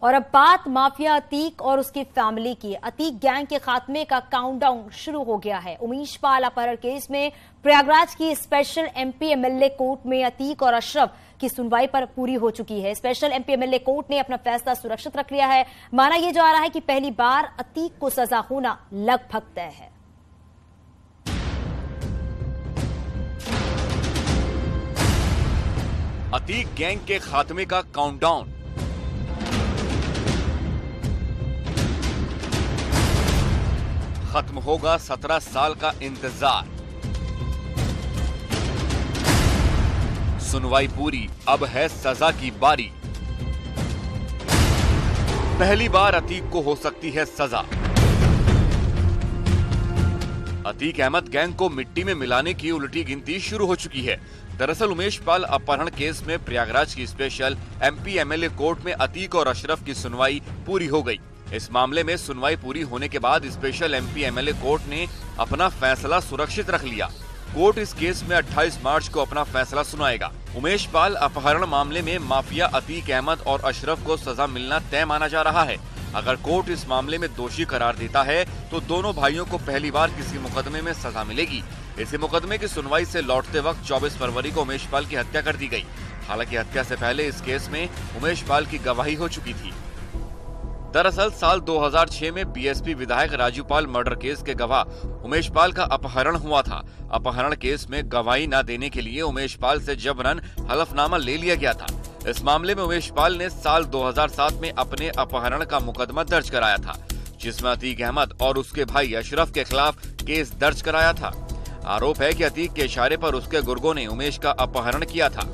और अब बात माफिया अतीक और उसकी फैमिली की। अतीक गैंग के खात्मे का काउंटडाउन शुरू हो गया है। उमेश पाल अपहरण केस में प्रयागराज की स्पेशल एमपी एमएलए कोर्ट में अतीक और अशरफ की सुनवाई पर पूरी हो चुकी है। स्पेशल एमपी एमएलए कोर्ट ने अपना फैसला सुरक्षित रख लिया है। माना यह जा रहा है कि पहली बार अतीक को सजा होना लगभग तय है। अतीक गैंग के खात्मे का काउंटडाउन। खत्म होगा 17 साल का इंतजार। सुनवाई पूरी, अब है सजा की बारी। पहली बार अतीक को हो सकती है सजा। अतीक अहमद गैंग को मिट्टी में मिलाने की उल्टी गिनती शुरू हो चुकी है। दरअसल उमेश पाल अपहरण केस में प्रयागराज की स्पेशल एमपी एमएलए कोर्ट में अतीक और अशरफ की सुनवाई पूरी हो गई। इस मामले में सुनवाई पूरी होने के बाद स्पेशल एमपी एमएलए कोर्ट ने अपना फैसला सुरक्षित रख लिया। कोर्ट इस केस में 28 मार्च को अपना फैसला सुनाएगा। उमेश पाल अपहरण मामले में माफिया अतीक अहमद और अशरफ को सजा मिलना तय माना जा रहा है। अगर कोर्ट इस मामले में दोषी करार देता है तो दोनों भाइयों को पहली बार किसी मुकदमे में सजा मिलेगी। इसी मुकदमे की सुनवाई से लौटते वक्त 24 फरवरी को उमेश पाल की हत्या कर दी गई। हालांकि हत्या से पहले इस केस में उमेश पाल की गवाही हो चुकी थी। दरअसल साल 2006 में बीएसपी विधायक राजू पाल मर्डर केस के गवाह उमेश पाल का अपहरण हुआ था। अपहरण केस में गवाही न देने के लिए उमेश पाल से जबरन हलफनामा ले लिया गया था। इस मामले में उमेश पाल ने साल 2007 में अपने अपहरण का मुकदमा दर्ज कराया था, जिसमें अतीक अहमद और उसके भाई अशरफ के खिलाफ केस दर्ज कराया था। आरोप है कि अतीक के इशारे पर उसके गुर्गों ने उमेश का अपहरण किया था।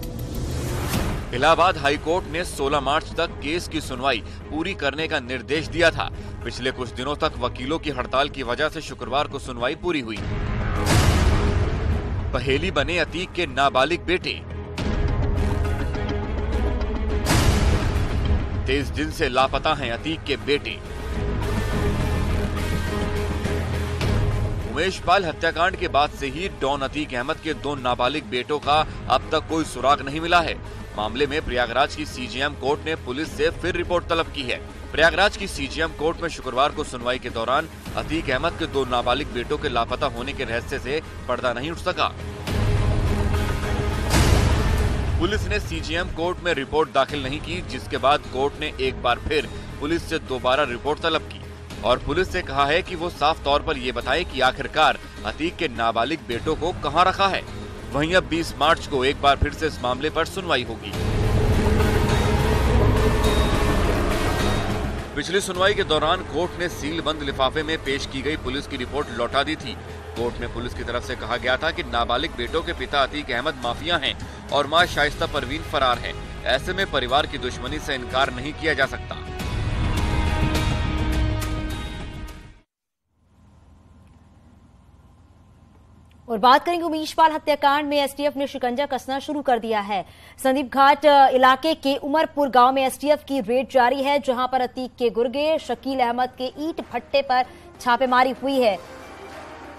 इलाहाबाद हाईकोर्ट ने 16 मार्च तक केस की सुनवाई पूरी करने का निर्देश दिया था। पिछले कुछ दिनों तक वकीलों की हड़ताल की वजह से शुक्रवार को सुनवाई पूरी हुई। पहेली बने अतीक के नाबालिग बेटे। 23 दिन से लापता हैं अतीक के बेटे। उमेश पाल हत्याकांड के बाद से ही डॉन अतीक अहमद के 2 नाबालिग बेटों का अब तक कोई सुराग नहीं मिला है। मामले में प्रयागराज की सीजेएम कोर्ट ने पुलिस से फिर रिपोर्ट तलब की है। प्रयागराज की सीजेएम कोर्ट में शुक्रवार को सुनवाई के दौरान अतीक अहमद के 2 नाबालिग बेटों के लापता होने के रहस्य से पर्दा नहीं उठ सका। पुलिस ने सीजेएम कोर्ट में रिपोर्ट दाखिल नहीं की, जिसके बाद कोर्ट ने एक बार फिर पुलिस से दोबारा रिपोर्ट तलब की और पुलिस से कहा है कि वो साफ तौर पर ये बताए कि आखिरकार अतीक के नाबालिग बेटों को कहां रखा है। वहीं अब 20 मार्च को एक बार फिर से इस मामले पर सुनवाई होगी। पिछली सुनवाई के दौरान कोर्ट ने सील बंद लिफाफे में पेश की गई पुलिस की रिपोर्ट लौटा दी थी। कोर्ट में पुलिस की तरफ से कहा गया था कि नाबालिग बेटों के पिता अतीक अहमद माफिया हैं और मां शाइस्ता परवीन फरार है। ऐसे में परिवार की दुश्मनी से इनकार नहीं किया जा सकता। और बात करेंगे उमेश पाल हत्याकांड में एसटीएफ ने शिकंजा कसना शुरू कर दिया है। संदीप घाट इलाके के उमरपुर गांव में एसटीएफ की रेड जारी है, जहां पर अतीक के गुर्गे शकील अहमद के ईंट भट्टे पर छापेमारी हुई है।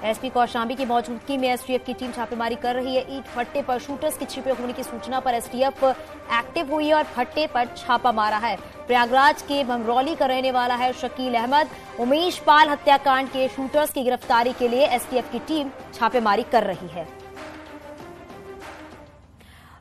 एसपी कौशांबी की मौजूदगी में एसटीएफ की टीम छापेमारी कर रही है। ईंट भट्टे पर शूटर्स के छिपे होने की सूचना पर एसटीएफ एक्टिव हुई है और भट्टे पर छापा मारा है। प्रयागराज के भमरौली का रहने वाला है शकील अहमद। उमेश पाल हत्याकांड के शूटर्स की गिरफ्तारी के लिए एसटीएफ की टीम छापेमारी कर रही है।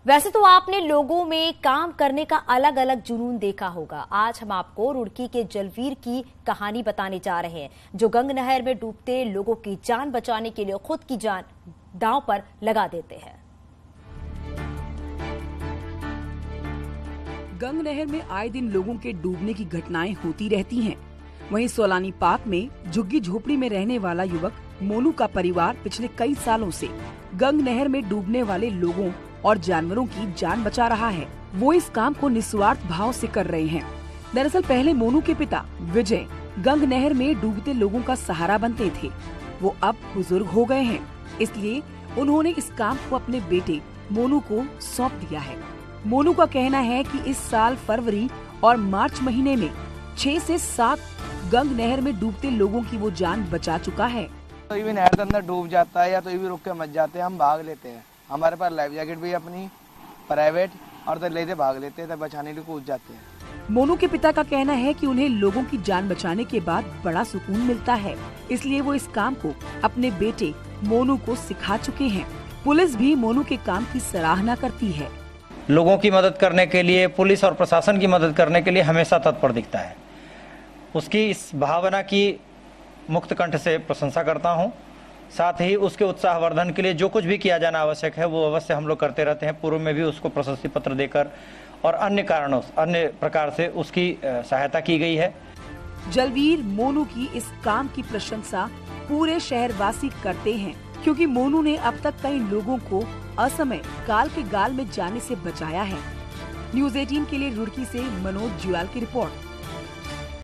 वैसे तो आपने लोगों में काम करने का अलग अलग जुनून देखा होगा। आज हम आपको रुड़की के जलवीर की कहानी बताने जा रहे हैं, जो गंग नहर में डूबते लोगों की जान बचाने के लिए खुद की जान दांव पर लगा देते हैं। गंग नहर में आए दिन लोगों के डूबने की घटनाएं होती रहती हैं। वहीं सोलानी पाक में झुग्गी झोपड़ी में रहने वाला युवक मोनू का परिवार पिछले कई सालों से गंग नहर में डूबने वाले लोगों और जानवरों की जान बचा रहा है। वो इस काम को निस्वार्थ भाव से कर रहे हैं। दरअसल पहले मोनू के पिता विजय गंग नहर में डूबते लोगों का सहारा बनते थे। वो अब बुजुर्ग हो गए हैं, इसलिए उन्होंने इस काम को अपने बेटे मोनू को सौंप दिया है। मोनू का कहना है कि इस साल फरवरी और मार्च महीने में 6 से 7 गंग नहर में डूबते लोगों की वो जान बचा चुका है। तो भी नहर के अंदर डूब जाता है या तो भी रुक के मच जाते हैं, हम भाग लेते हैं। हमारे पास लाइफ जैकेट भी अपनी प्राइवेट और तो लेते भाग लेते हैं, तब बचाने के लिए कूद जाते हैं। मोनू के पिता का कहना है कि उन्हें लोगों की जान बचाने के बाद बड़ा सुकून मिलता है, इसलिए वो इस काम को अपने बेटे मोनू को सिखा चुके हैं। पुलिस भी मोनू के काम की सराहना करती है। लोगों की मदद करने के लिए, पुलिस और प्रशासन की मदद करने के लिए हमेशा तत्पर दिखता है। उसकी इस भावना की मुक्त कंठ से प्रशंसा करता हूं। साथ ही उसके उत्साहवर्धन के लिए जो कुछ भी किया जाना आवश्यक है वो अवश्य हम लोग करते रहते हैं। पूर्व में भी उसको प्रशस्ति पत्र देकर और अन्य कारणों, अन्य प्रकार से उसकी सहायता की गई है। जलवीर मोनू की इस काम की प्रशंसा पूरे शहरवासी करते हैं, क्योंकि मोनू ने अब तक कई लोगों को असमय काल के गाल में जाने से बचाया है। न्यूज़ 18 के लिए रुड़की से मनोज जुयाल की रिपोर्ट।